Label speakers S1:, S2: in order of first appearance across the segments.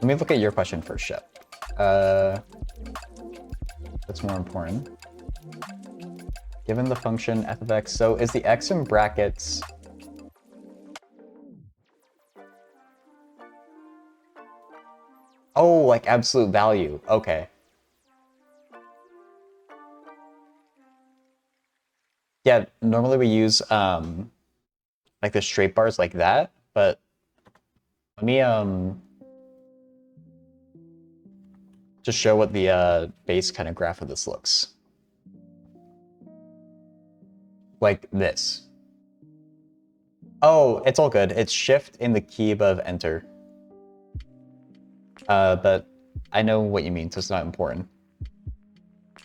S1: Let me look at your question first, Shep. That's more important. Given the function f of x, so is the x in brackets... Oh, like absolute value. Okay. Yeah, normally we use like the straight bars like that, but let me just show what the base kind of graph of this looks. Like this. Oh, it's all good. It's shift in the key above enter. But I know what you mean, so it's not important.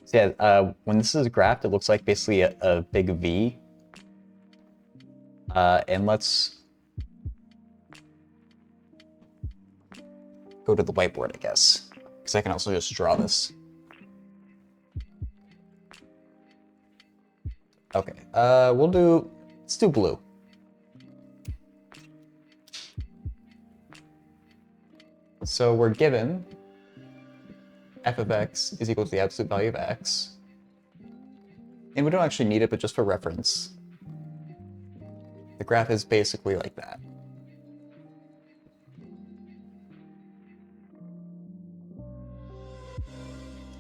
S1: So yeah, when this is graphed, it looks like basically a big V. And let's go to the whiteboard, I guess, because I can also just draw this. Okay, let's do blue. So we're given f of x is equal to the absolute value of x. And we don't actually need it, but just for reference, the graph is basically like that.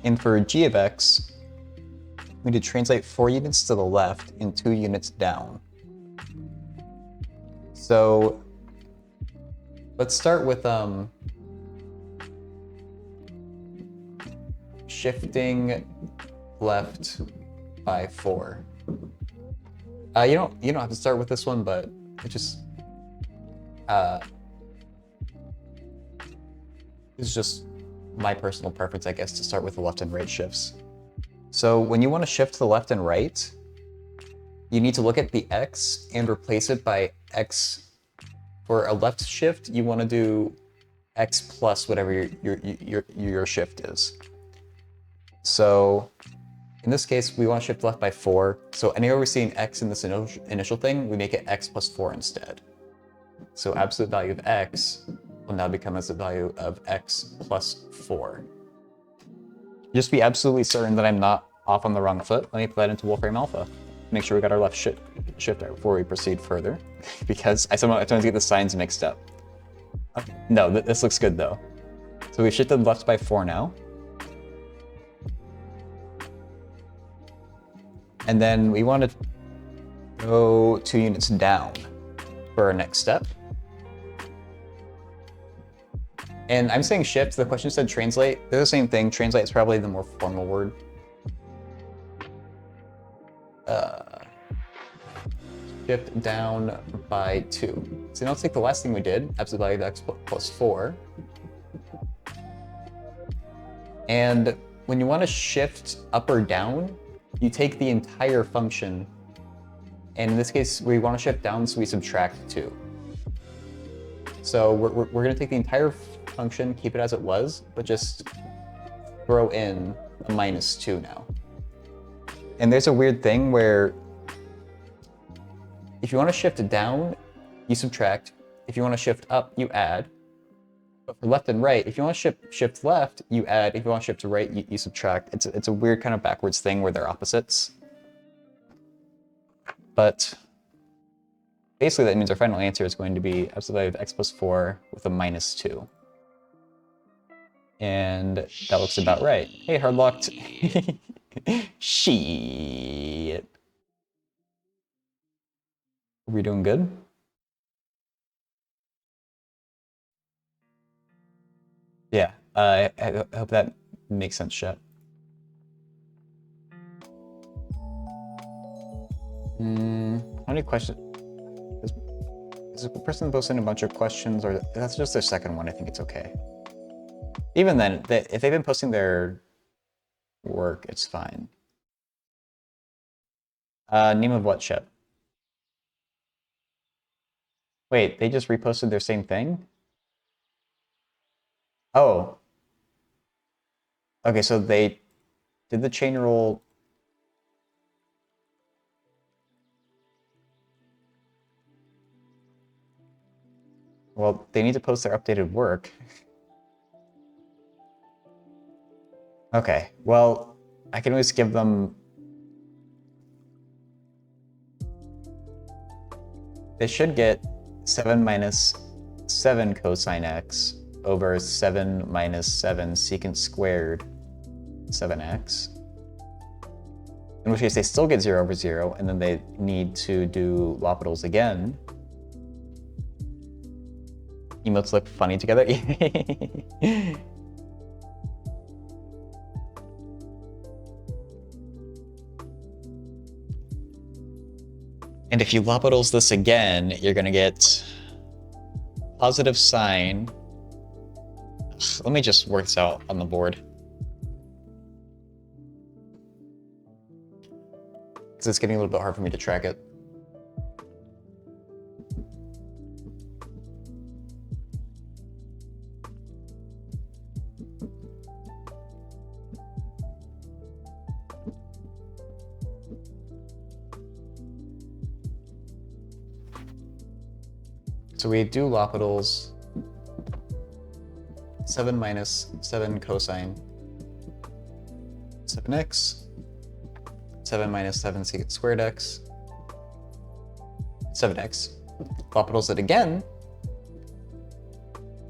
S1: And for g of x, we need to translate 4 units to the left and 2 units down. So let's start with shifting left by 4. You don't have to start with this one, but it just it's just my personal preference, I guess, to start with the left and right shifts. So when you want to shift to the left and right, you need to look at the x and replace it by x. For a left shift, you want to do x plus whatever your shift is. So in this case, we want to shift left by 4. So anywhere we see an x in this initial thing, we make it x plus 4 instead. So absolute value of x will now become as the value of x plus 4. Just be absolutely certain that I'm not off on the wrong foot. Let me put that into Wolfram Alpha. Make sure we got our left shift out before we proceed further, because I sometimes get the signs mixed up. Okay. No, this looks good though. So we've shifted left by 4 now. And then we want to go 2 units down for our next step. And I'm saying shift, the question said translate. They're the same thing. Translate is probably the more formal word. Shift down by 2. So now let's take the last thing we did, absolute value of x plus 4. And when you want to shift up or down, you take the entire function. And in this case, we want to shift down, so we subtract 2. So we're going to take the entire function, keep it as it was, but just throw in a minus 2 now. And there's a weird thing where if you want to shift down, you subtract. If you want to shift up, you add. But for left and right, if you want to shift left, you add. If you want to shift to right, you subtract. It's a weird kind of backwards thing where they're opposites. But basically that means our final answer is going to be absolute value of x plus 4 with a minus 2. And that looks about right. Hey, hardlocked. Shit. Are we doing good? Yeah, I hope that makes sense, Shep. How many questions? Is the person posting a bunch of questions, or that's just their second one? I think it's okay. Even then, if they've been posting their work, it's fine. Name of what, Shep? Wait, they just reposted their same thing? Oh. Okay, so they did the chain rule. Well, they need to post their updated work. Okay, well, I can always give them... They should get 7 minus 7 cosine x over 7 minus 7 secant squared 7x. In which case they still get 0 over 0, and then they need to do L'Hopital's again. Emotes look funny together. And if you L'Hopital's this again, you're gonna get positive sine. Let me just work this out on the board. Because it's getting a little bit hard for me to track it. So we do L'Hopital's 7 minus 7 cosine 7x, 7 minus 7 secant squared x, 7x. L'Hopital's it again.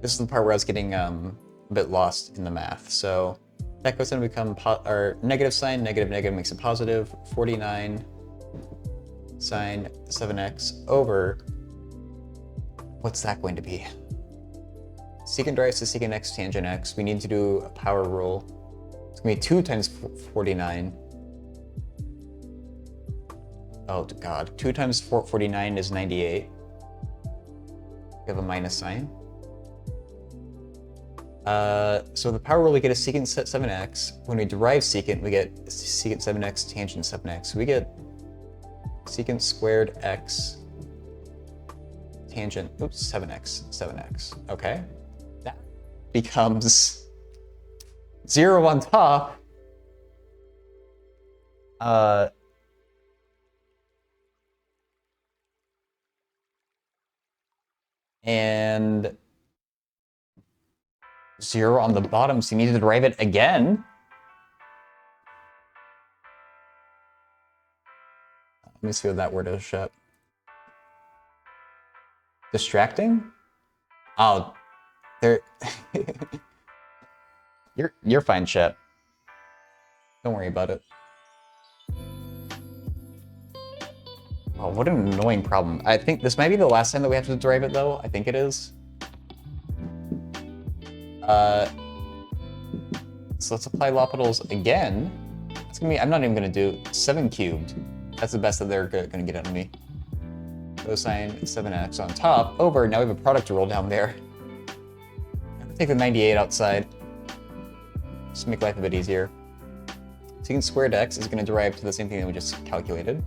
S1: This is the part where I was getting a bit lost in the math. So that goes going to become negative sign, negative, negative makes it positive, 49 sine 7x over, what's that going to be? Secant derives to secant x tangent x. We need to do a power rule. It's going to be 2 times 49. Oh god, 2 times 49 is 98. We have a minus sign. So the power rule, we get a secant 7x. When we derive secant, we get secant 7x tangent 7x. We get secant squared x tangent, 7x. Okay. That becomes 0 on top. And 0 on the bottom, so you need to derive it again. Let me see what that word is, Shep. Distracting? Oh, there. You're fine, Shep. Don't worry about it. Oh, what an annoying problem. I think this might be the last time that we have to derive it, though. I think it is. So let's apply L'Hopital's again. It's gonna be, I'm not even gonna do 7 cubed. That's the best that they're gonna get out of me. Cosine 7x on top over, now we have a product rule down there. I'm gonna take the 98 outside. Just to make life a bit easier. Secant squared x is gonna derive to the same thing that we just calculated.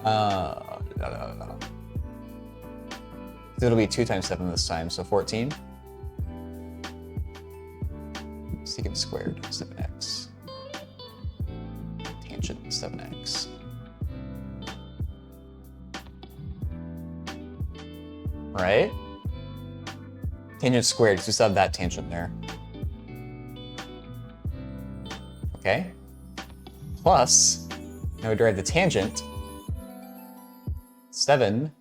S1: So it'll be 2 times 7 this time, so 14. Secant squared 7x. Tangent 7x. Right? Tangent squared, because we still have that tangent there. Okay. Plus, now we derive the tangent. 7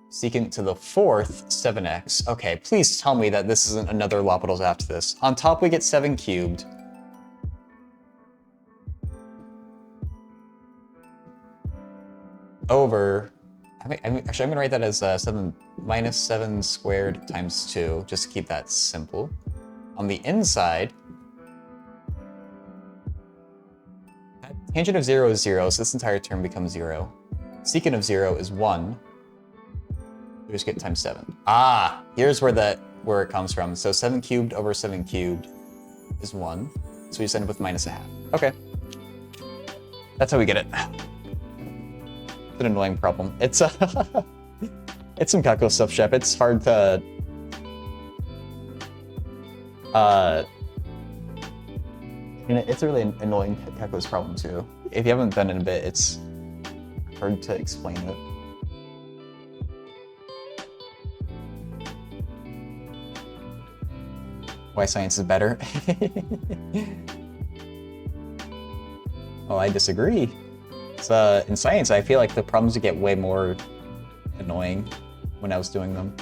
S1: secant to the 4th 7x. Okay, please tell me that this isn't another L'Hopital's after this. On top we get 7 cubed. Over, actually I'm gonna write that as 7 minus 7 squared times 2, just to keep that simple. On the inside, tangent of 0 is 0, so this entire term becomes 0. Secant of 0 is 1. We just get times 7. Ah, here's where it comes from. So 7 cubed over 7 cubed is 1. So we just end up with minus a half. Okay. That's how we get it. It's an annoying problem. It's it's some calculus stuff, Shep. It's hard to it's a really annoying calculus problem too. If you haven't done it in a bit, it's hard to explain it. Why science is better? Oh, I disagree. So, in science, I feel like the problems would get way more annoying when I was doing them.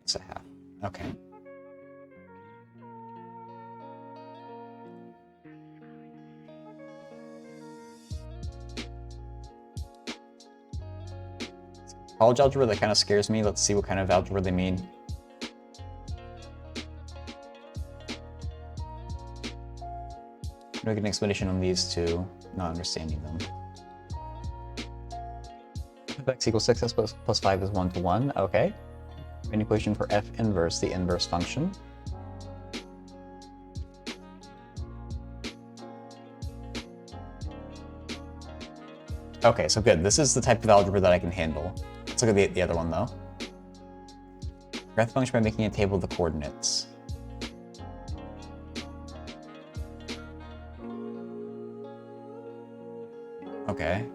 S1: It's a half. Okay. College algebra, that kind of scares me. Let's see what kind of algebra they mean. Make an explanation on these two, not understanding them. F of x equals 6s plus 5 is 1 to 1. Okay. An equation for f inverse, the inverse function. Okay, so good. This is the type of algebra that I can handle. Let's look at the other one, though. Graph the function by making a table of the coordinates. Okay.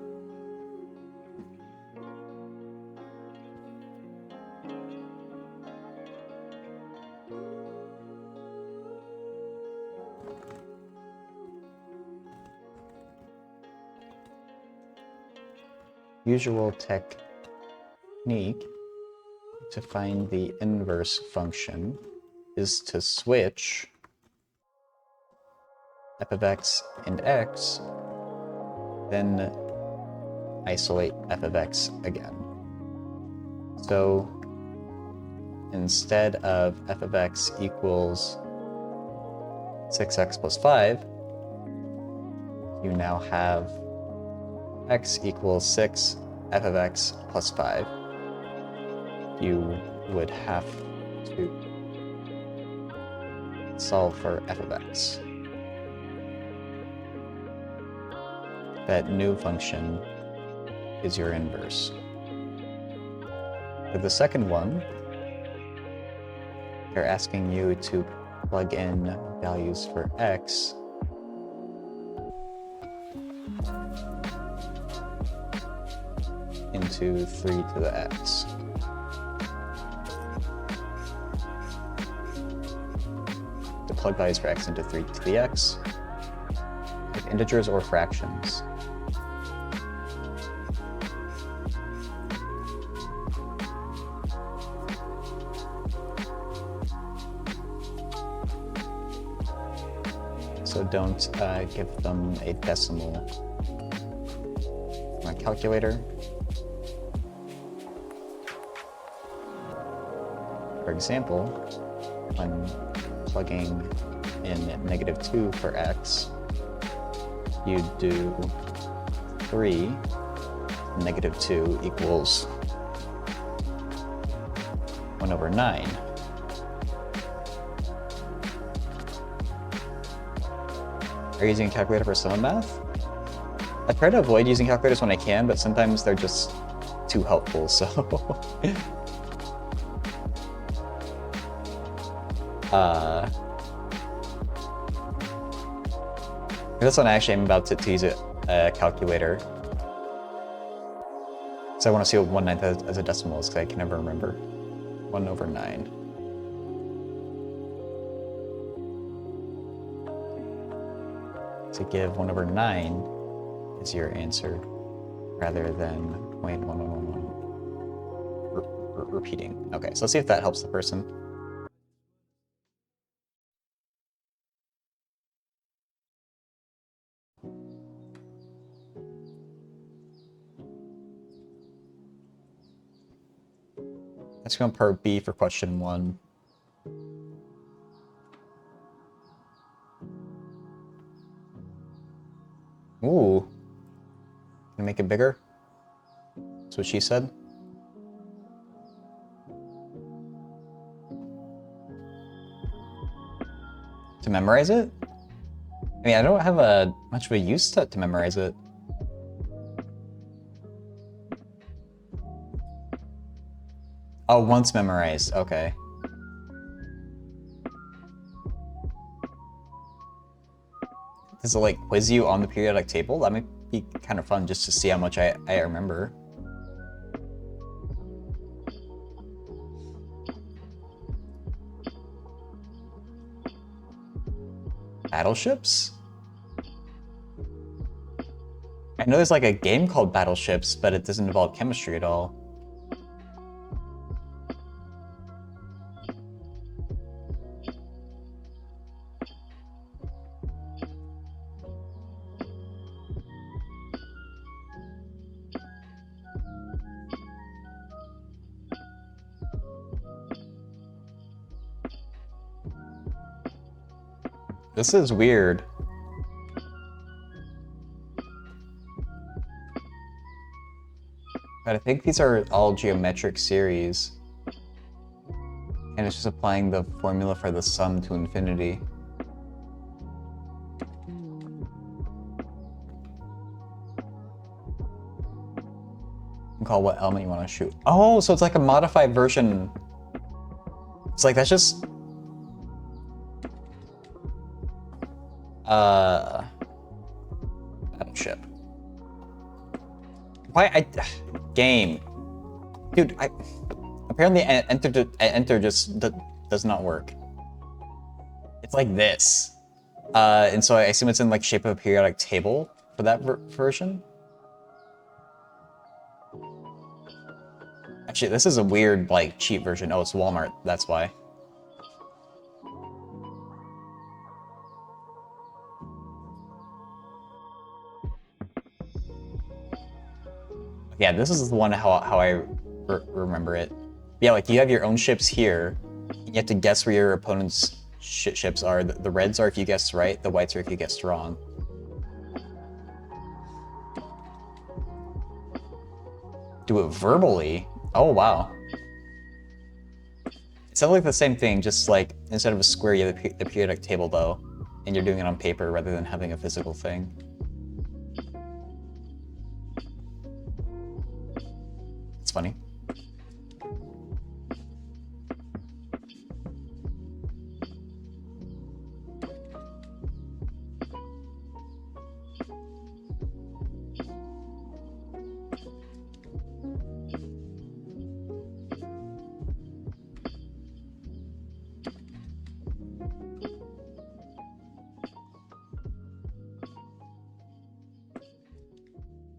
S1: Usual technique to find the inverse function is to switch f of x and x, then isolate f of x again. So instead of f of x equals 6x plus 5, you now have x equals 6 f of x plus 5. You would have to solve for f of x. That new function is your inverse. For the second one, they're asking you to plug in values for x into 3 to the x. To plug values for x into 3 to the x, with integers or fractions. So don't give them a decimal. My calculator. For example, when plugging in -2 for x, you'd do 3 -2 equals 1 over 9. Are you using a calculator for some math? I try to avoid using calculators when I can, but sometimes they're just too helpful, so... This one actually I'm about to use a calculator. So I want to see what 1/9 as a decimal is, because I can never remember. 1 over 9. To give 1 over 9 is your answer, rather than 0.1111 repeating. Okay, so let's see if that helps the person. Let's go on part B for question 1. Ooh. Can I make it bigger? That's what she said. To memorize it? I mean, I don't have much of a use to memorize it. Oh, once memorized. Okay. Does it like quiz you on the periodic table? That might be kind of fun just to see how much I remember. Battleships? I know there's like a game called Battleships, but it doesn't involve chemistry at all. This is weird. But I think these are all geometric series. And it's just applying the formula for the sum to infinity. Call what element you want to shoot. Oh, so it's like a modified version. It's like, that's just... Battleship. Why game. Dude, apparently enter just does not work. It's like this. And so I assume it's in like shape of a periodic table for that version. Actually, this is a weird, like, cheap version. Oh, it's Walmart, that's why. Yeah, this is the one how I remember it. Yeah, like, you have your own ships here, and you have to guess where your opponent's ships are. The reds are if you guessed right, the whites are if you guessed wrong. Do it verbally? Oh, wow. It sounds like the same thing, just like, instead of a square, you have the periodic table, though, and you're doing it on paper rather than having a physical thing. It's funny.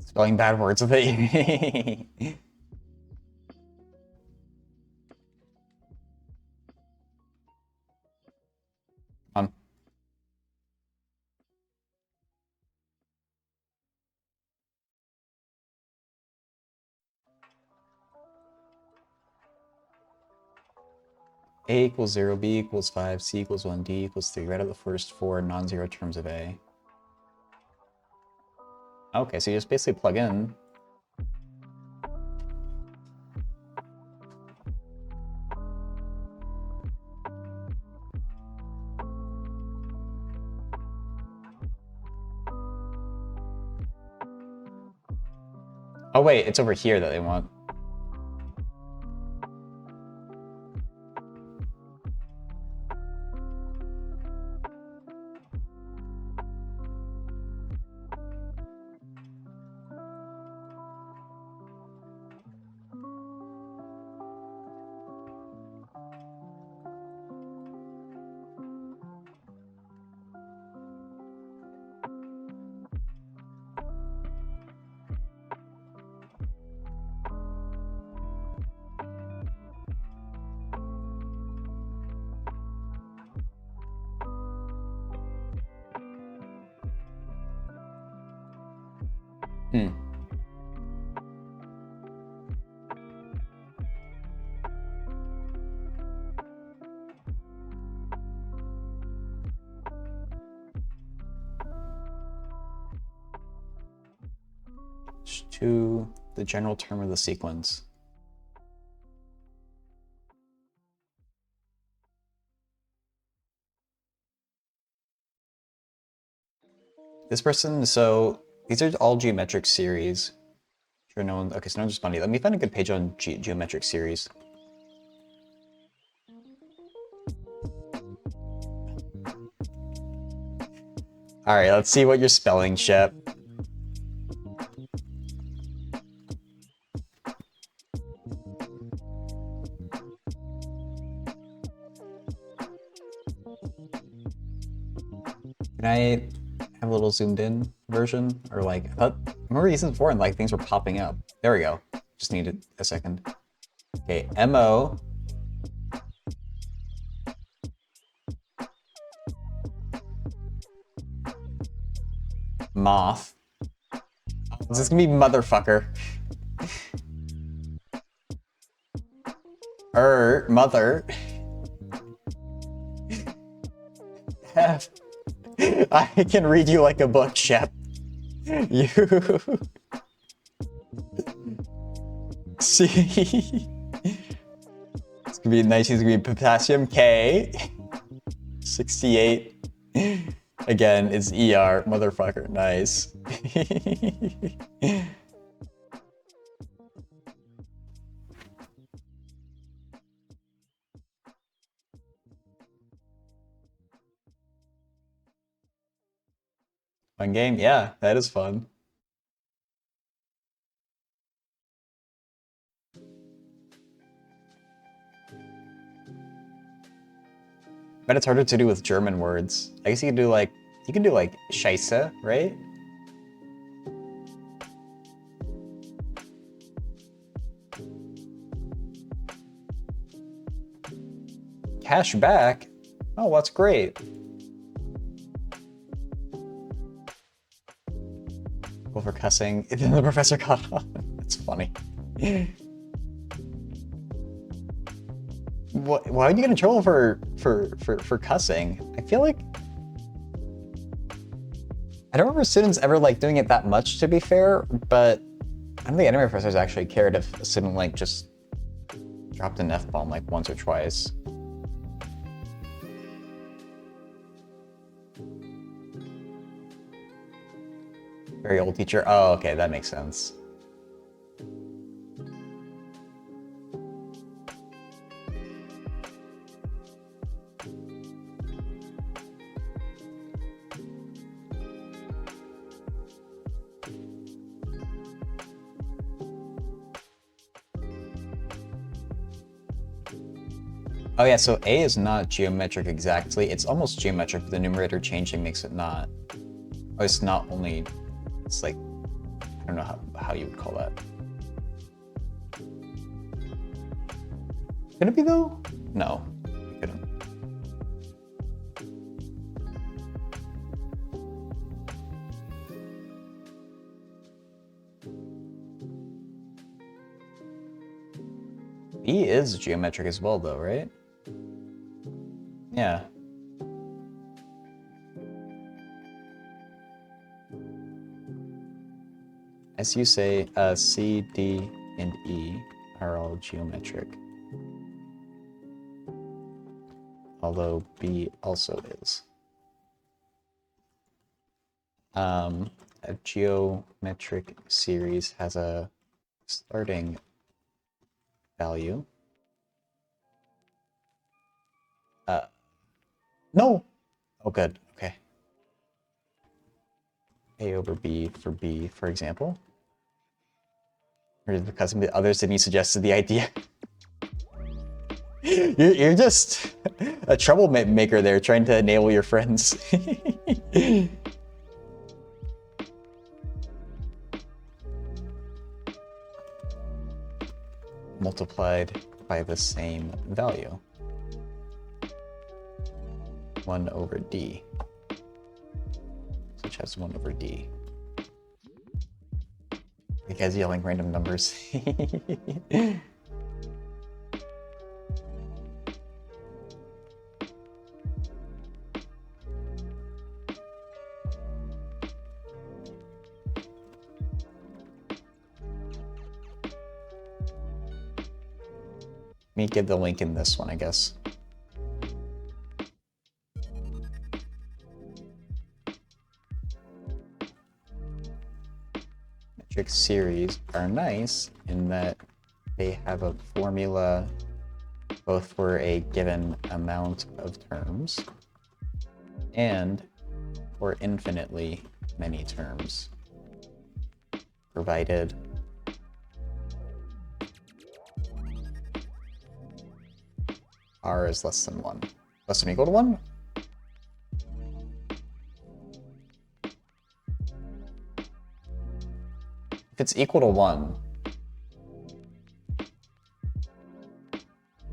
S1: Spelling bad words with it. A equals 0, B equals 5, C equals 1, D equals 3. Write out the first 4 non-zero terms of A. Okay, so you just basically plug in. Oh wait, it's over here that they want. to the general term of the sequence. This person, so these are all geometric series. Sure, no one, okay, so no one's responding. Let me find a good page on geometric series. All right, let's see what you're spelling, Shep. Can I have a little zoomed in version? Or like, I remember using before and like things were popping up. There we go. Just needed a second. Okay, MO. Moth. Is this gonna be motherfucker? Mother. F. I can read you like a book, Shep. You. C. It's gonna be nice. It's gonna be potassium. K. 68. Again, it's ER. Motherfucker. Nice. Fun game? Yeah, that is fun. But it's harder to do with German words. I guess you can do like Scheisse, right? Cash back? Oh, that's great. Well, for cussing, then the professor caught on. That's funny. Why would you get in trouble for cussing? I feel like I don't remember students ever like doing it that much, to be fair, but I don't think any of my professors actually cared if a student like just dropped an F-bomb like once or twice. Very old teacher. Oh, okay, that makes sense. Oh yeah, so A is not geometric exactly. It's almost geometric, but the numerator changing makes it not. Oh, it's not only, it's like, I don't know how you would call that. Could it be though? No, it couldn't. B is geometric as well though, right? Yeah. As you say, C, D, and E are all geometric. Although B also is. A geometric series has a starting value. No! Oh, good. Okay. A over B, for example. Or is it because some of the others than you suggested the idea? You're just a troublemaker there, trying to enable your friends. Multiplied by the same value. 1 over D. Which has 1 over D. You guys yelling random numbers. Let me give the link in this one, I guess. Metric series are nice in that they have a formula both for a given amount of terms and for infinitely many terms, provided r is less than 1. Less than or equal to 1? If it's equal to 1,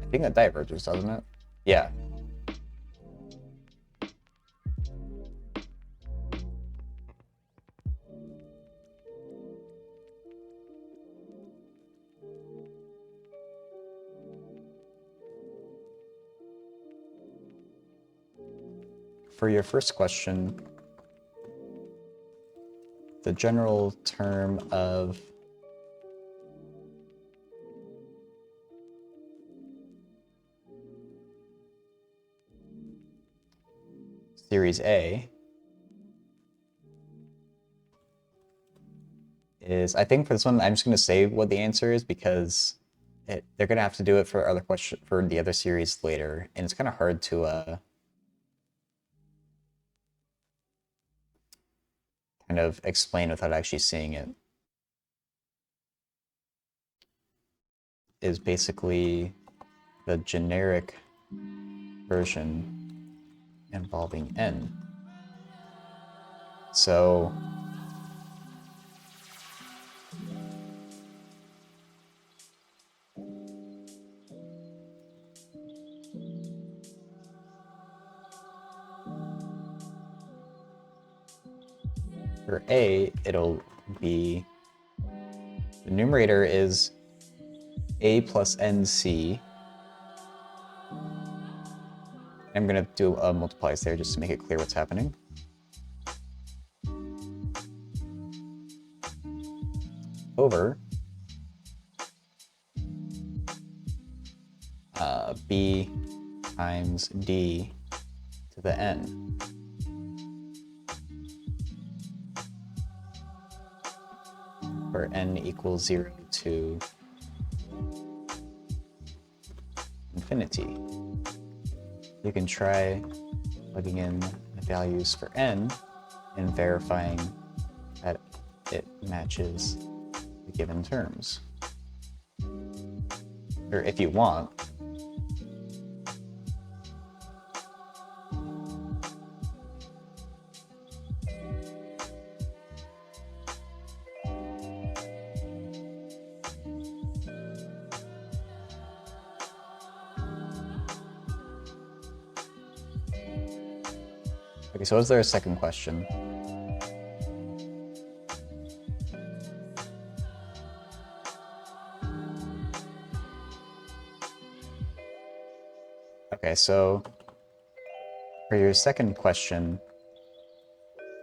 S1: I think that diverges, doesn't it? Yeah. For your first question, the general term of series A is, I think for this one, I'm just going to say what the answer is because they're going to have to do it for the other series later, and it's kind of hard to kind of explain without actually seeing it. Is basically the generic version involving n. So for A, it'll be, the numerator is A plus NC. I'm going to do multiplies there just to make it clear what's happening. Over B times D to the N. Where N equals 0 to infinity. You can try plugging in the values for N and verifying that it matches the given terms. Or if you want, okay, so is there a second question? Okay, so for your second question,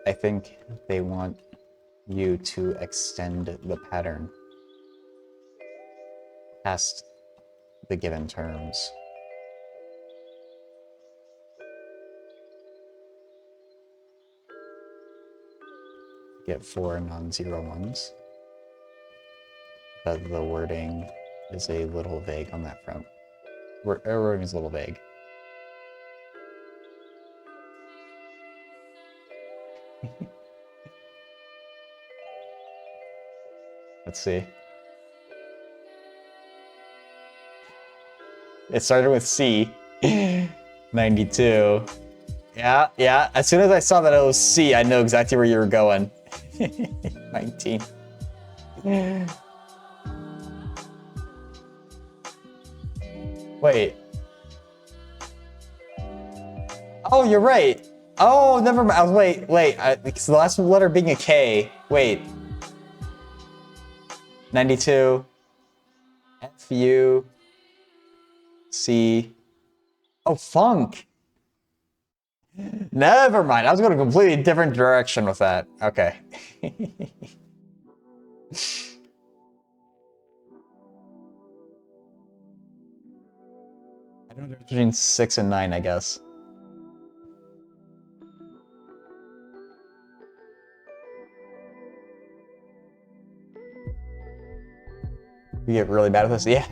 S1: I think they want you to extend the pattern past the given terms. Get 4 non-zero ones, but the wording is a little vague on that front. Wording is a little vague. Let's see. It started with C. 92. Yeah. As soon as I saw that it was C, I know exactly where you were going. 19. Wait. Oh, you're right. Oh, never mind. I was, wait. Because the last letter being a K. Wait. 92. F-U. C. Oh, funk. Never mind. I was going a completely different direction with that. Okay. Between 6 and 9, I guess. You get really bad at this? Yeah.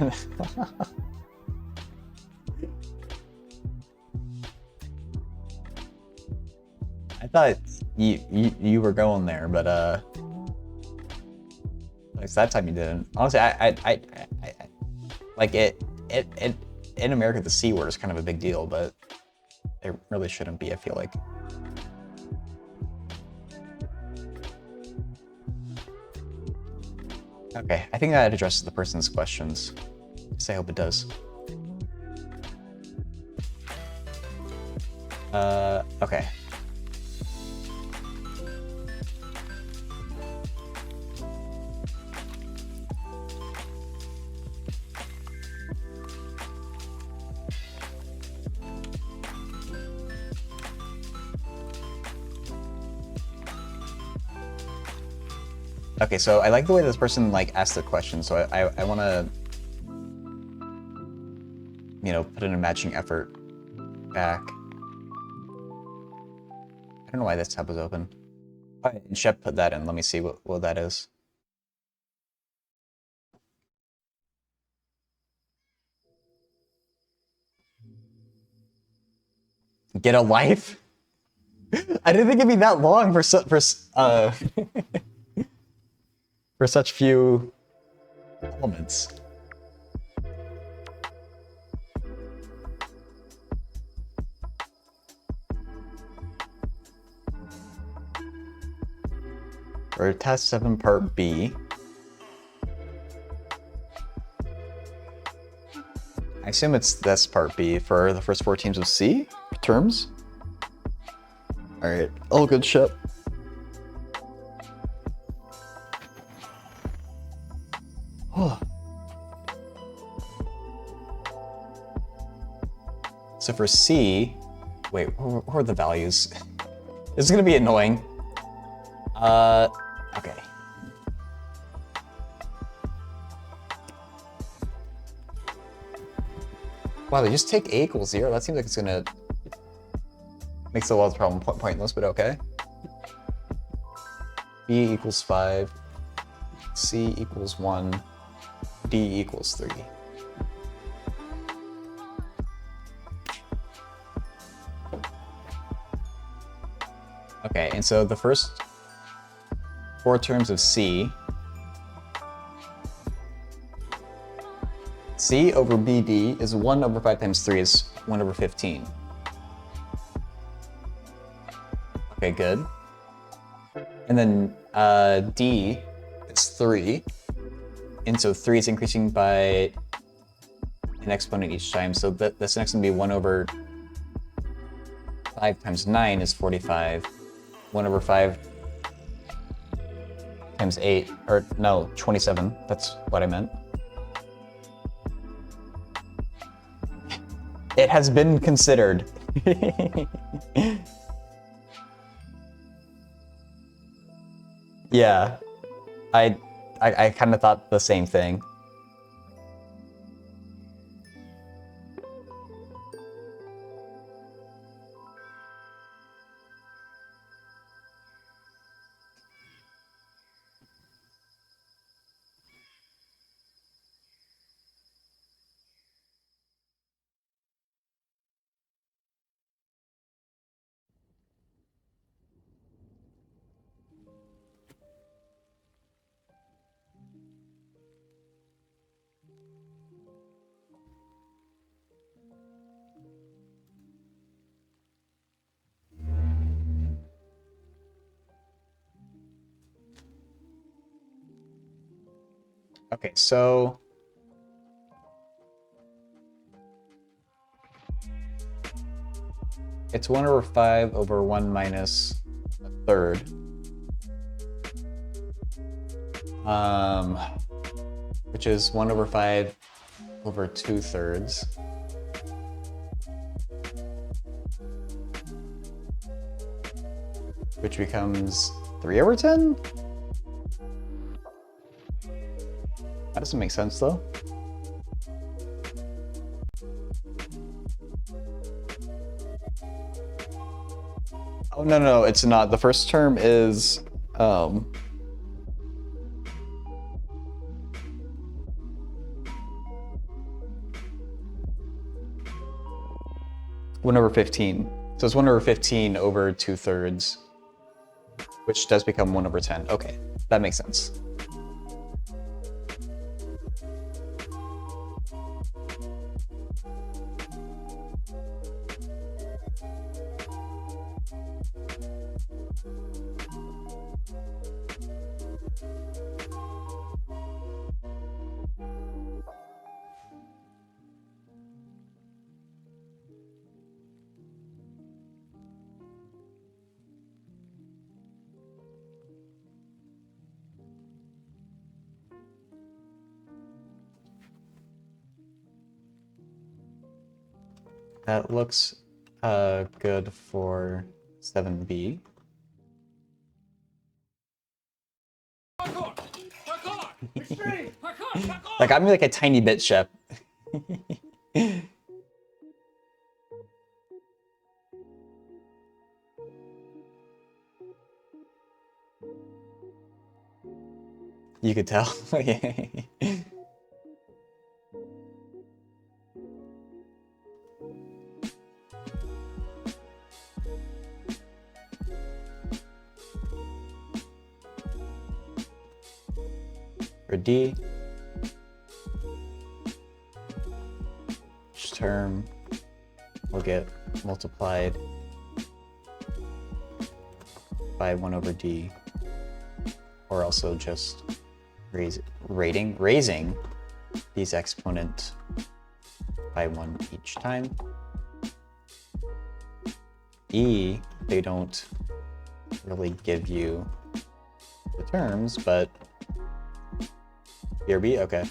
S1: I thought you were going there, but at least that time you didn't. Honestly, I like it in America, the C word is kind of a big deal, but it really shouldn't be, I feel like. Okay, I think that addresses the person's questions. So I hope it does. Okay. Okay, so I like the way this person like asked the question, so I want to, you know, put in a matching effort back. I don't know why this tab was open. All right, Shep put that in. Let me see what that is. Get a life? I didn't think it'd be that long for for such few elements. For task 7 part B. I assume it's this part B for the first 4 teams of C terms. All right, all good, Shep. Oh. So for C, wait, what are the values? This is gonna be annoying. Okay. Wow, they just take A equals 0. That seems like it's gonna makes the wall's problem pointless, but okay. B equals 5, C equals 1, D equals 3. Okay, and so the first 4 terms of C over BD is 1 over 5 times 3 is 1 over 15. Okay, good. And then D is 3. And so 3 is increasing by an exponent each time. So this next one would be 1 over 5 times 9 is 45. 1 over 5 times 8, or no, 27. That's what I meant. It has been considered. Yeah, I kind of thought the same thing. Okay, so it's 1 over 5 over 1 minus a third. Which is 1 over 5 over 2/3. Which becomes 3 over 10? That doesn't make sense though. Oh, no, it's not. The first term is 1/15. So it's 1/15 over 2/3, which does become 1/10. Okay, that makes sense. That looks good for 7B. Like, I'm like a tiny bit, Shep. You could tell. For D, each term will get multiplied by 1/D, or also just raising these exponent by 1 each time. E, they don't really give you the terms, but BRB, okay.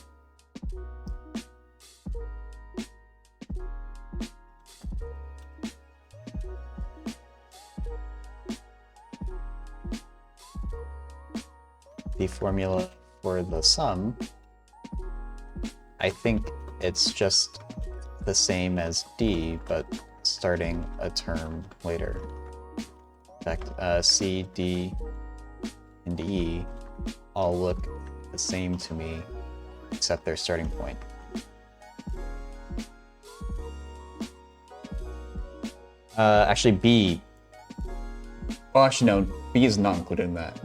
S1: The formula for the sum, I think it's just the same as D, but starting a term later. In fact, C, D, and E all look the same to me, except their starting point. Actually, B. Oh, actually, no. B is not included in that.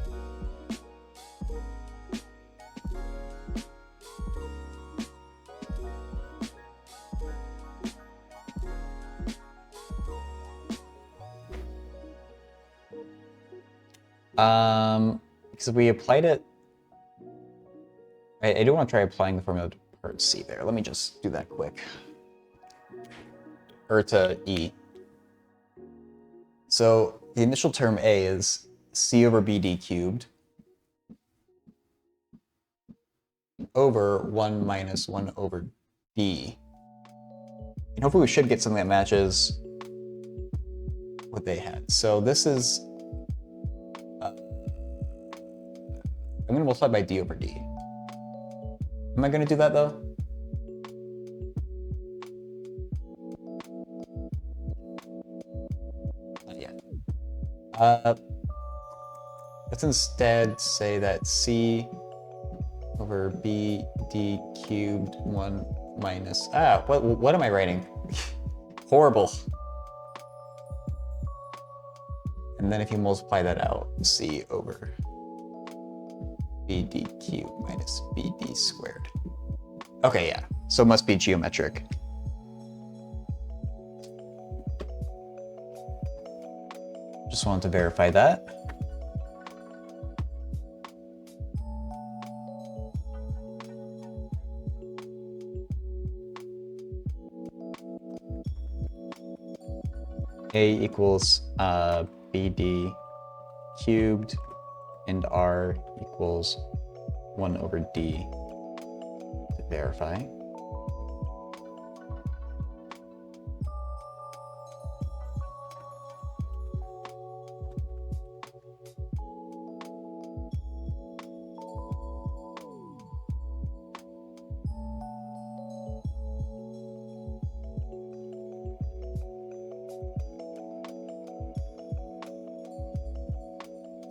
S1: Because we applied it. I do want to try applying the formula to part C there. Let me just do that quick. Or to E. So the initial term A is C over BD cubed over 1 minus 1/D. And hopefully we should get something that matches what they had. So this is, I'm gonna multiply by D over D. Am I gonna do that though? Not yet. Let's instead say that C over BD cubed 1 minus, what am I writing? Horrible. And then if you multiply that out, C over BD cubed minus BD squared. Okay, yeah, so it must be geometric. Just wanted to verify that. A equals BD cubed and R equals 1/D to verify.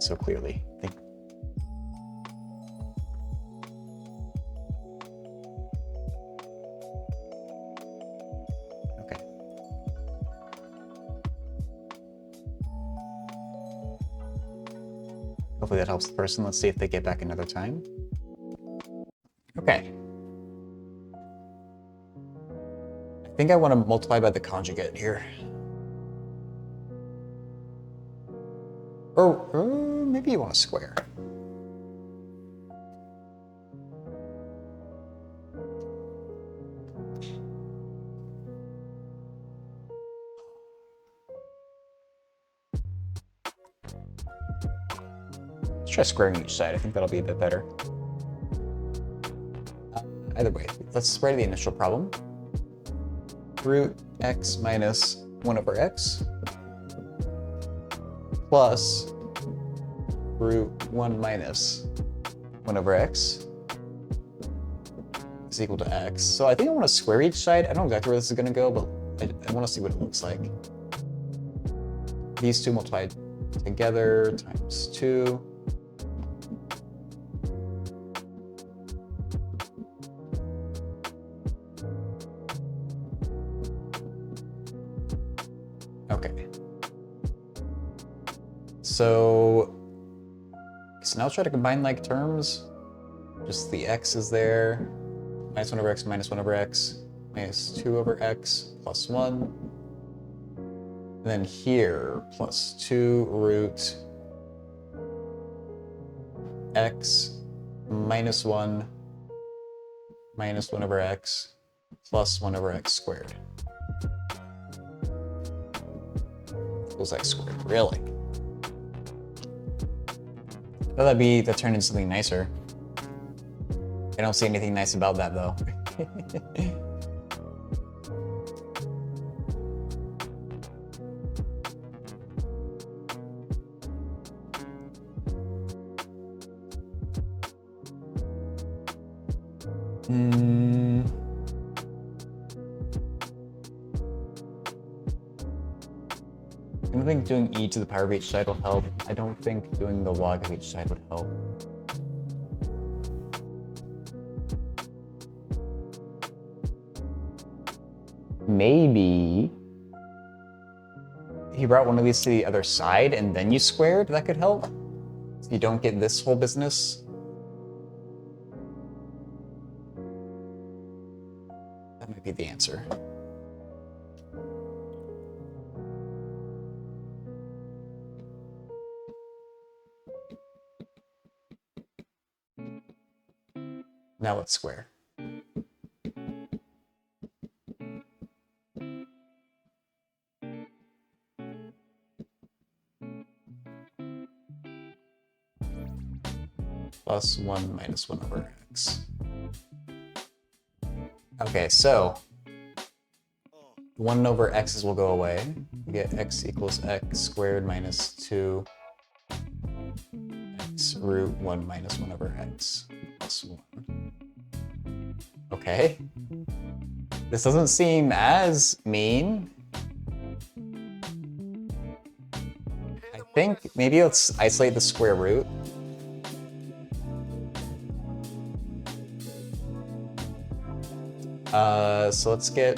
S1: so clearly. Okay. Hopefully that helps the person. Let's see if they get back another time. Okay. I think I want to multiply by the conjugate here. Or maybe you want to square. Let's try squaring each side. I think that'll be a bit better. Either way, let's write the initial problem. Root x minus 1 over x plus root 1 minus 1 over x is equal to x. So I think I want to square each side. I don't know exactly where this is going to go, but I want to see what it looks like. These two multiplied together times 2. Okay. So now let's try to combine like terms. Just the x is there. Minus 1 over x minus 1 over x minus 2 over x plus 1. And then here plus 2 root x minus 1 minus 1 over x plus 1 over x squared. Equals x squared. Really? I thought that turned into something nicer. I don't see anything nice about that though. I don't think doing e to the power of each side will help. I don't think doing the log of each side would help. Maybe if you brought one of these to the other side and then you squared, that could help. So you don't get this whole business. That might be the answer. Now let's square. Plus 1 minus 1 over x. Okay, so 1 over x's will go away. You get x equals x squared minus 2 x root 1 minus 1 over x plus 1. Okay. This doesn't seem as mean. I think maybe let's isolate the square root. So let's get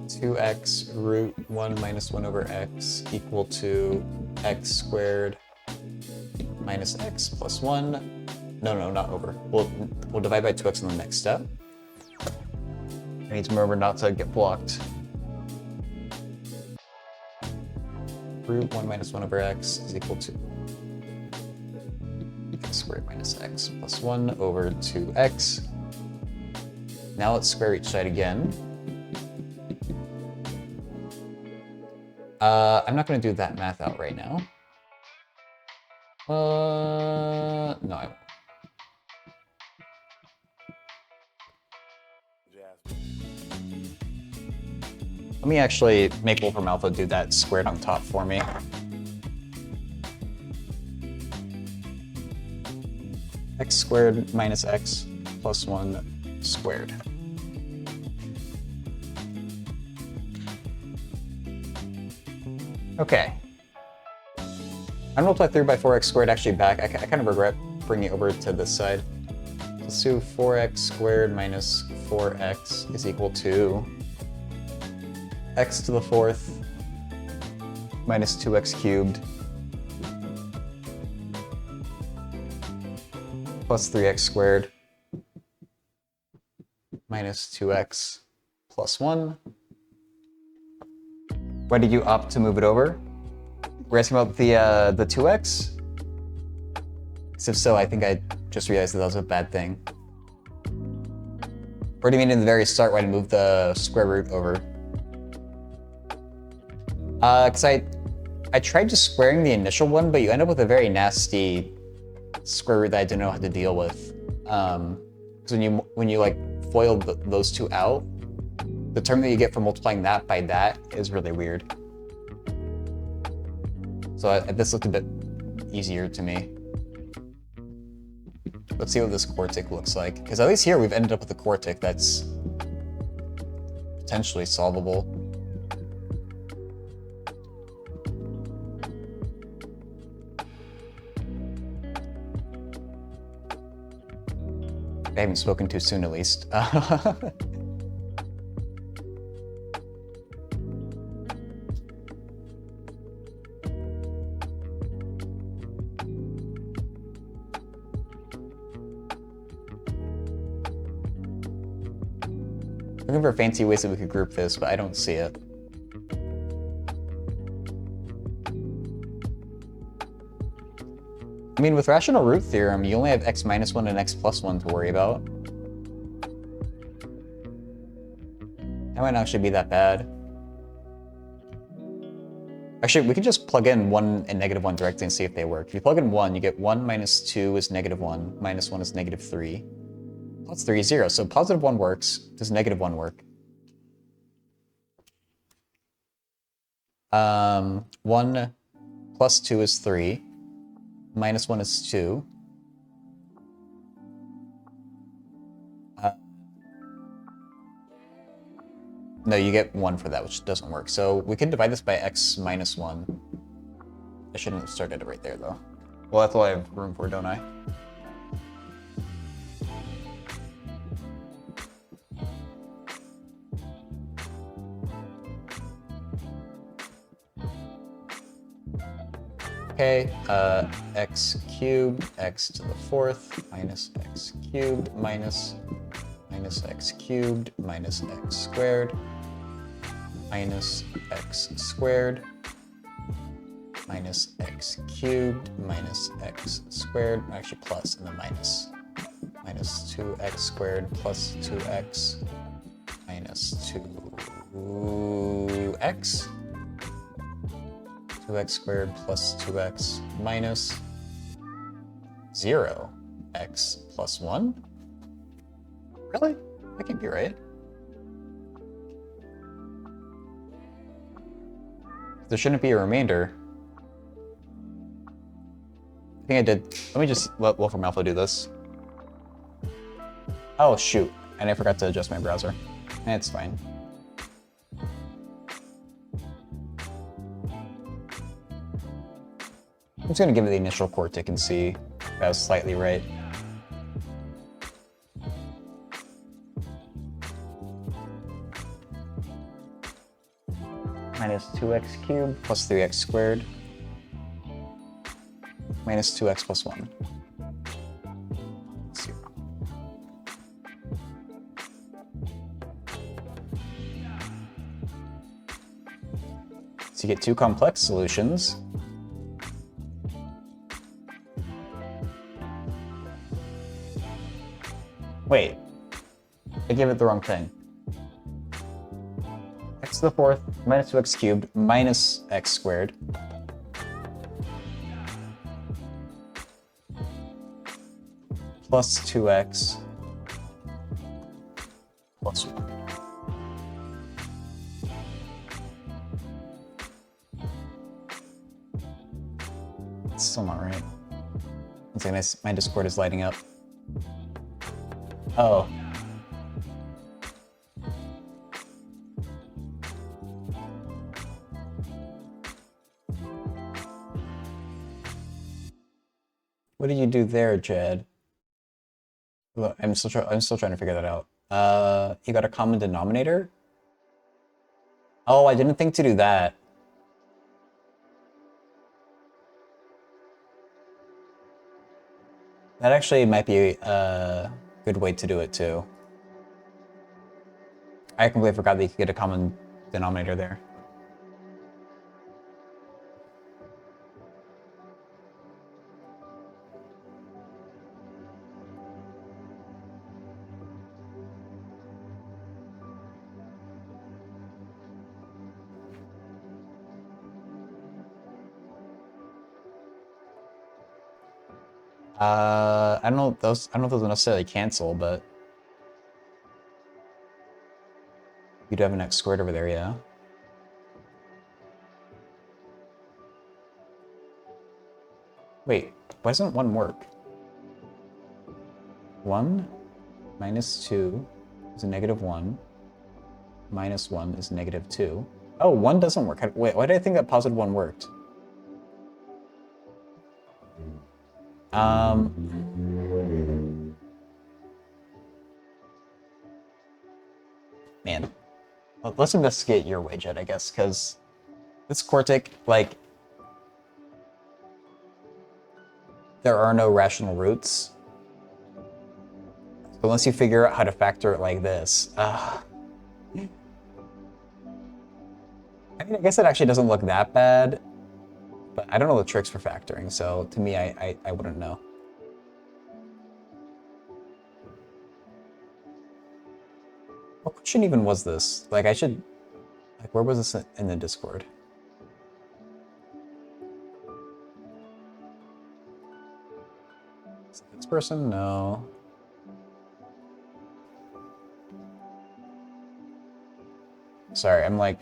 S1: 2x root 1 minus 1 over x equal to x squared minus x plus 1. No, not over. We'll divide by 2x in the next step. I need to remember not to get blocked. Root 1 minus 1 over x is equal to x squared minus x plus 1 over 2x. Now let's square each side again. I'm not going to do that math out right now. No, I won't. Let me actually make Wolfram Alpha do that squared on top for me. X squared minus x plus 1 squared. Okay. I'm gonna multiply 3 by 4x squared actually back. I kind of regret bringing it over to this side. Let's do 4x squared minus 4x is equal to x to the 4th minus 2x cubed plus 3x squared minus 2x plus 1. Why did you opt to move it over? We're asking about the 2x? If so, I think I just realized that was a bad thing. Or do you mean in the very start when I moved the square root over? Because I tried just squaring the initial one, but you end up with a very nasty square root that I didn't know how to deal with. Because when you like FOIL those two out, the term that you get from multiplying that by that is really weird. So this looked a bit easier to me. Let's see what this quartic looks like. Because at least here we've ended up with a quartic that's potentially solvable. I haven't spoken too soon, at least. Looking for fancy ways that we could group this, but I don't see it. I mean, with rational root theorem, you only have x minus 1 and x plus 1 to worry about. That might not actually be that bad. Actually, we can just plug in 1 and negative 1 directly and see if they work. If you plug in 1, you get 1 minus 2 is negative 1, minus 1 is negative 3. Plus 3 is 0, so positive 1 works. Does negative 1 work? 1 plus 2 is 3. Minus 1 is 2. No, you get 1 for that, which doesn't work. So we can divide this by x minus 1. I shouldn't have started it right there, though. Well, that's all I have room for, don't I? Okay, x cubed, x to the 4th, minus x cubed, minus x cubed, minus x squared, minus x squared, minus x cubed, minus x squared, actually plus, and then minus 2x squared plus 2x minus 2x. 2x squared plus 2x minus 0x plus 1? Really? That can't be right. There shouldn't be a remainder. I think I did. Let me just let Wolfram Alpha do this. Oh, shoot. And I forgot to adjust my browser. It's fine. I'm just gonna give it the initial quartic and see if I was slightly right. Minus 2x cubed plus 3x squared minus 2x plus 1. Let's see. So you get two complex solutions. Wait, I gave it the wrong thing. X to the 4th minus 2x cubed minus x squared plus 2x plus 1. It's still not right. It's like my Discord is lighting up. Oh. What did you do there, Jed? Look, I'm still trying to figure that out. You got a common denominator? Oh, I didn't think to do that. That actually might be a good way to do it too. I completely forgot that you could get a common denominator there. I don't know if those will necessarily cancel, but you'd have an x squared over there, yeah. Wait, why doesn't 1 work? 1 minus 2 is a -1. Minus 1 is -2. Oh, 1 doesn't work. Wait, why did I think that positive 1 worked? Man. Let's investigate your way, Jed, I guess, because this quartic, like, there are no rational roots. So unless you figure out how to factor it like this, I mean, I guess it actually doesn't look that bad, but I don't know the tricks for factoring, so to me, I wouldn't know. What question even was this? Like, I should, like, where was this in the Discord? Is it this person? No. Sorry, I'm like...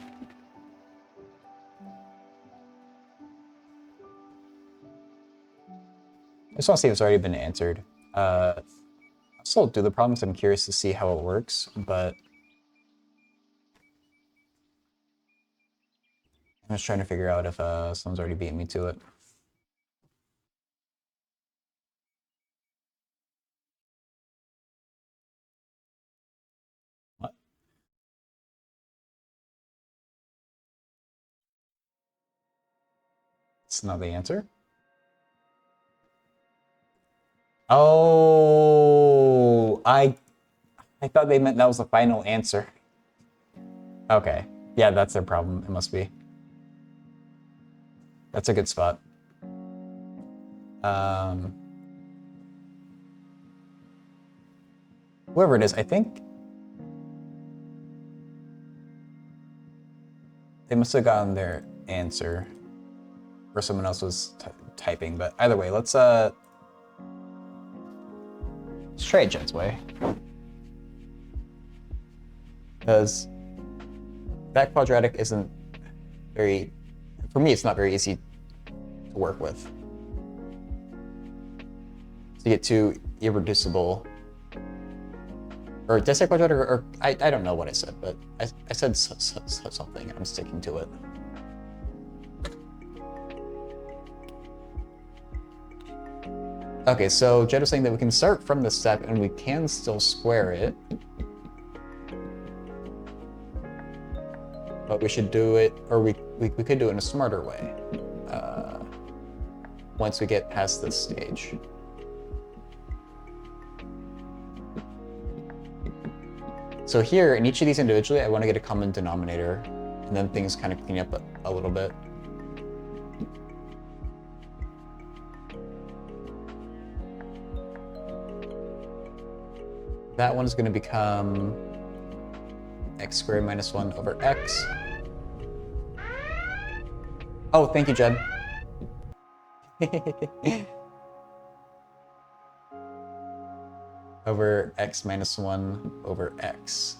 S1: I just want to see if it's already been answered. I'll still do the problems. I'm curious to see how it works, but... I'm just trying to figure out if someone's already beaten me to it. What? It's not the answer? Oh, I thought they meant that was the final answer. Okay. Yeah, that's their problem. It must be. That's a good spot. Whoever it is, I think they must have gotten their answer, or someone else was typing. But either way, let's try it Jed's way, because that quadratic isn't very, for me, it's not very easy to work with. To get to irreducible, or did I say quadratic, or I don't know what I said, but I said something, I'm sticking to it. Okay, so Jed was saying that we can start from this step and we can still square it. But we should do it, or we could do it in a smarter way. Once we get past this stage. So here, in each of these individually, I want to get a common denominator, and then things kind of clean up a little bit. That one's going to become x squared minus 1 over x. Oh, thank you, Jed. Over x minus 1 over x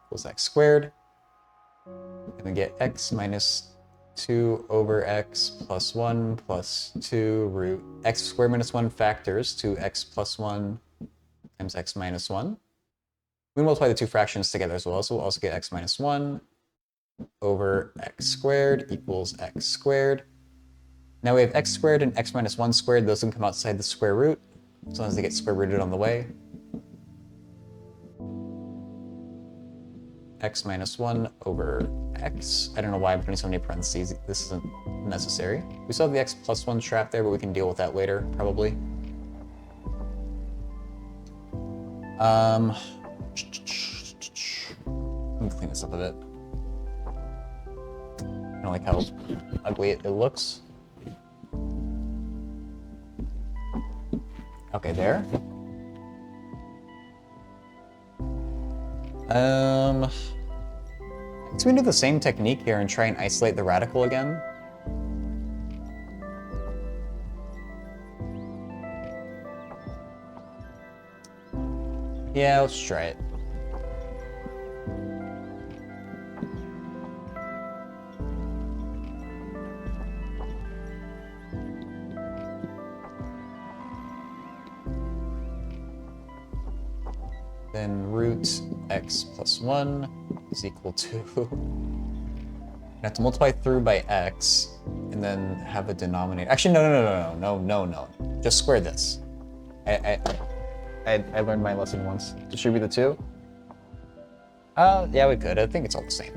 S1: equals x squared. And we get x minus 2 over x plus 1 plus 2 root x squared minus 1 factors to x plus 1 times x minus 1. We multiply the two fractions together as well, so we'll also get x minus 1 over x squared equals x squared. Now we have x squared and x minus 1 squared. Those can come outside the square root, as long as they get square rooted on the way. X minus 1 over x. I don't know why I'm putting so many parentheses. This isn't necessary. We still have the x plus 1 trap there, but we can deal with that later, probably. Let me clean this up a bit. I don't like how ugly it looks. Okay, there. So we do the same technique here and try and isolate the radical again. Yeah, let's try it. Then root x plus 1 is equal to... I have to multiply through by x and then have a denominator. Actually, no. Just square this. I learned my lesson once. Distribute the 2. Yeah, we could. I think it's all the same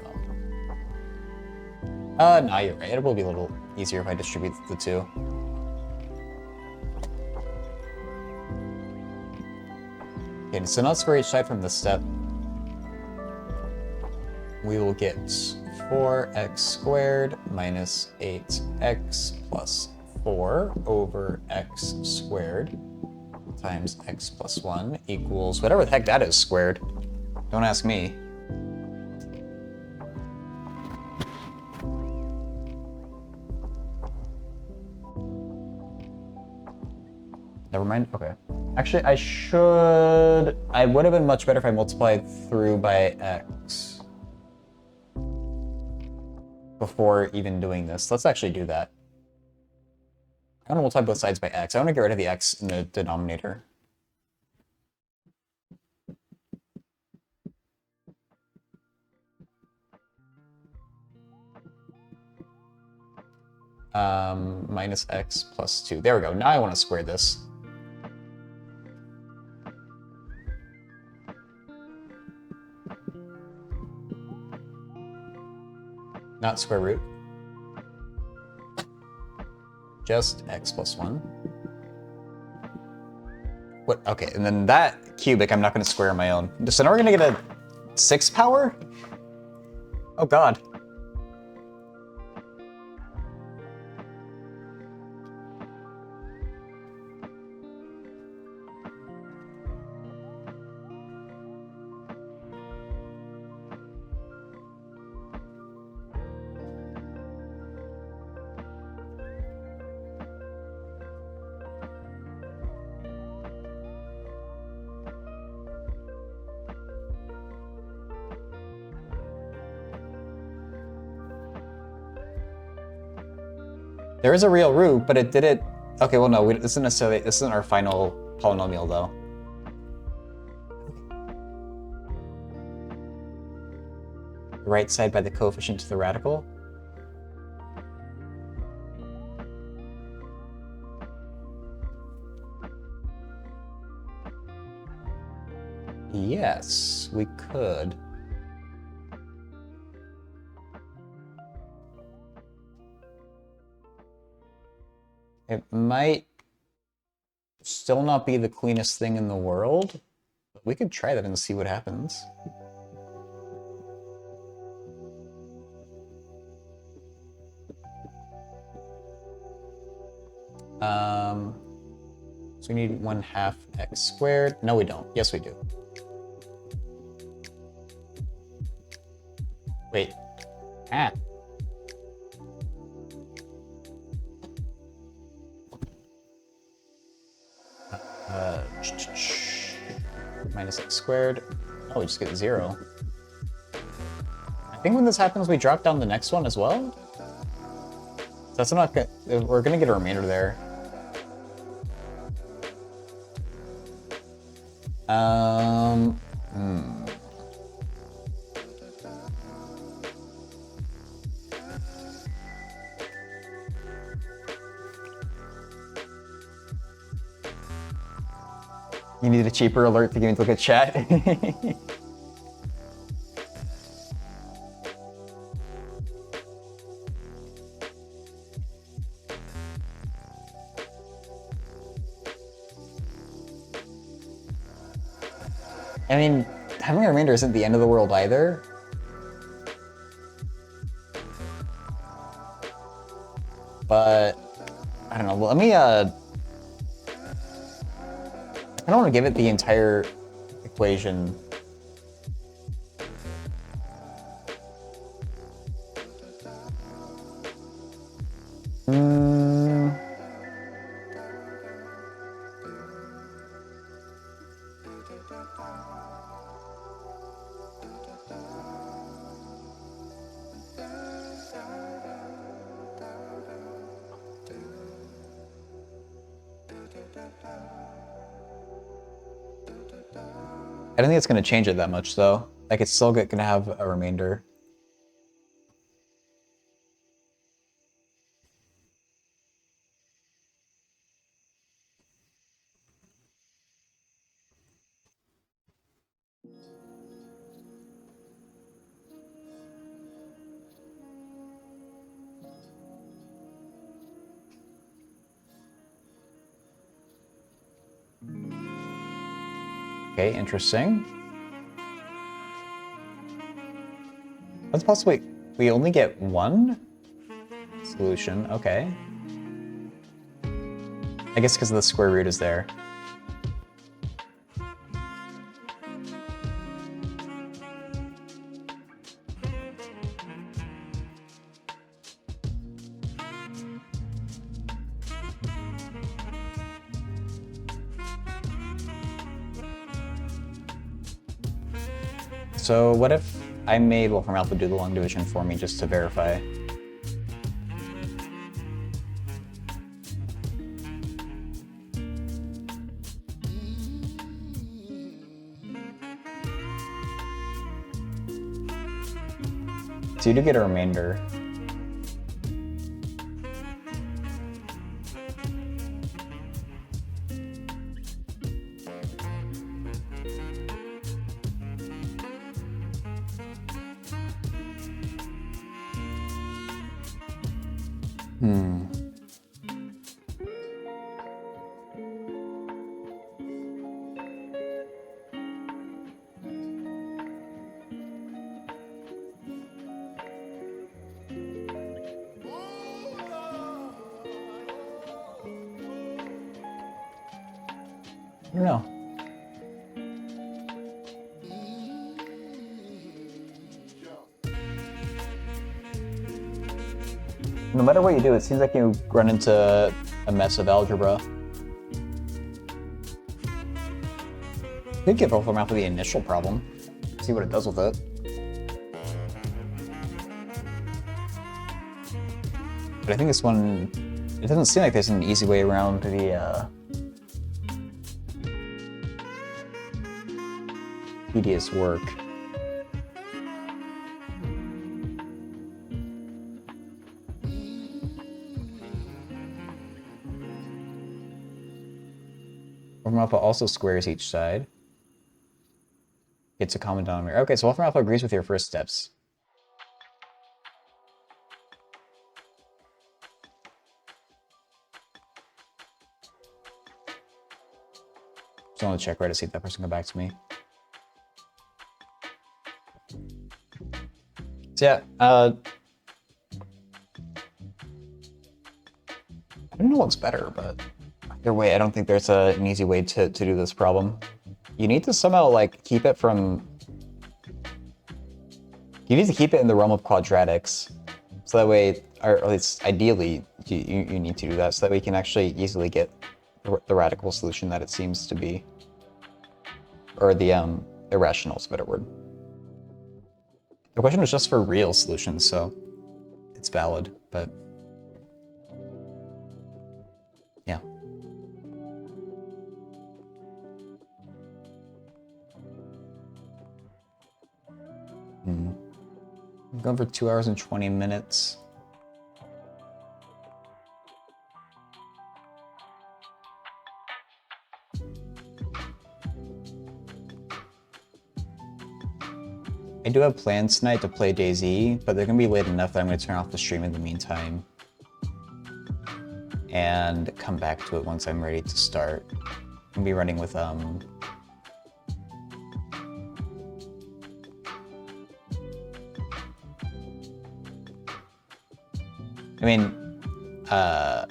S1: though. No, you're right. It will be a little easier if I distribute the 2. Okay, so now let's square each side from this step. We will get 4x squared minus 8x plus 4 over x squared times x plus 1 equals whatever the heck that is squared. Don't ask me. Never mind. Okay. Actually, I would have been much better if I multiplied through by x before even doing this. Let's actually do that. I want to multiply both sides by x. I want to get rid of the x in the denominator. Minus x plus 2. There we go. Now I want to square this. Not square root. Just x plus 1. What? Okay, and then that cubic I'm not going to square on my own. So now we're going to get a 6 power? Oh god. There is a real root, but it did it... Okay, well no, this isn't our final polynomial though. The right side by the coefficient to the radical. Yes, we could. It might still not be the cleanest thing in the world, but we could try that and see what happens. So we need 1/2 x squared. No, we don't. Yes, we do. Wait. Ah. Minus x squared. Oh, we just get 0. I think when this happens, we drop down the next one as well. That's not good. We're gonna get a remainder there. You need a cheaper alert to give me to look at chat. I mean, having a remainder isn't the end of the world either. But I don't know. Let me I don't want to give it the entire equation. I don't think it's going to change it that much, though. Like, it's still going to have a remainder. Okay, interesting. That's possibly... We only get one solution, okay. I guess because the square root is there. So what if I made Wolfram Alpha do the long division for me just to verify? So you do get a remainder. I don't know. No matter what you do, it seems like you run into a mess of algebra. You could give Wolfram Alpha the initial problem, see what it does with it. But I think this one, it doesn't seem like there's an easy way around the tedious work. Wolfram Alpha also squares each side. It's a common denominator. Okay, so Wolfram Alpha agrees with your first steps. Just want to check right to see if that person come back to me. So yeah, I don't know what's better, but either way, I don't think there's an easy way to do this problem. You need to somehow like keep it from... You need to keep it in the realm of quadratics. So that way, or at least ideally, you need to do that, so that we can actually easily get the radical solution that it seems to be. Or the irrational is a better word. The question was just for real solutions, so it's valid, but yeah. I'm going for 2 hours and 20 minutes. I do have plans tonight to play DayZ, but they're gonna be late enough that I'm gonna turn off the stream in the meantime. And come back to it once I'm ready to start. I'm gonna be running with, I mean,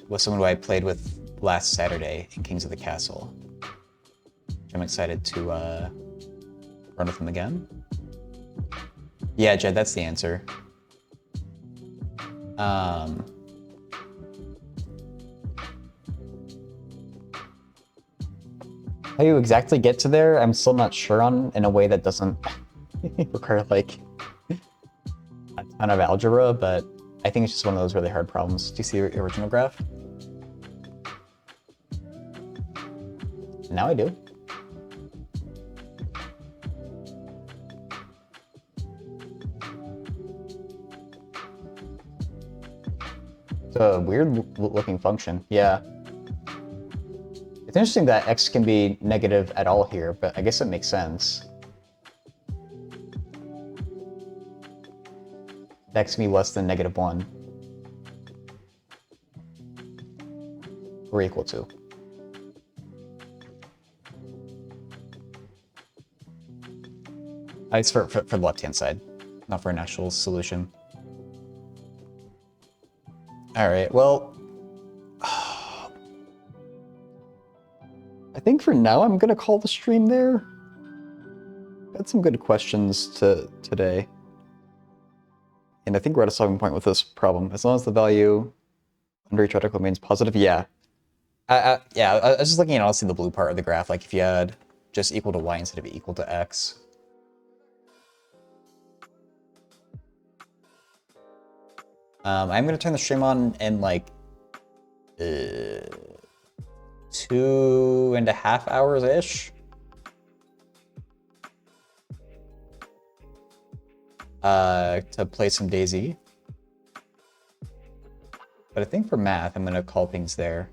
S1: with someone who I played with last Saturday in Kings of the Castle. I'm excited to run with them again. Yeah, Jed, that's the answer. How you exactly get to there, I'm still not sure on, in a way that doesn't require like a ton of algebra, but I think it's just one of those really hard problems. Do you see the original graph? Now I do. It's a weird looking function, yeah. It's interesting that x can be negative at all here, but I guess it makes sense. X can be less than -1. Or equal to. It's for the left-hand side, not for an actual solution. All right, well, I think for now I'm gonna call the stream there. Got some good questions today. And I think we're at a stopping point with this problem. As long as the value under each radical remains positive, yeah. Yeah, I was just looking at honestly the blue part of the graph, like if you had just equal to y instead of equal to x. I'm gonna turn the stream on in like 2.5 hours-ish. To play some DayZ. But I think for math, I'm gonna call things there.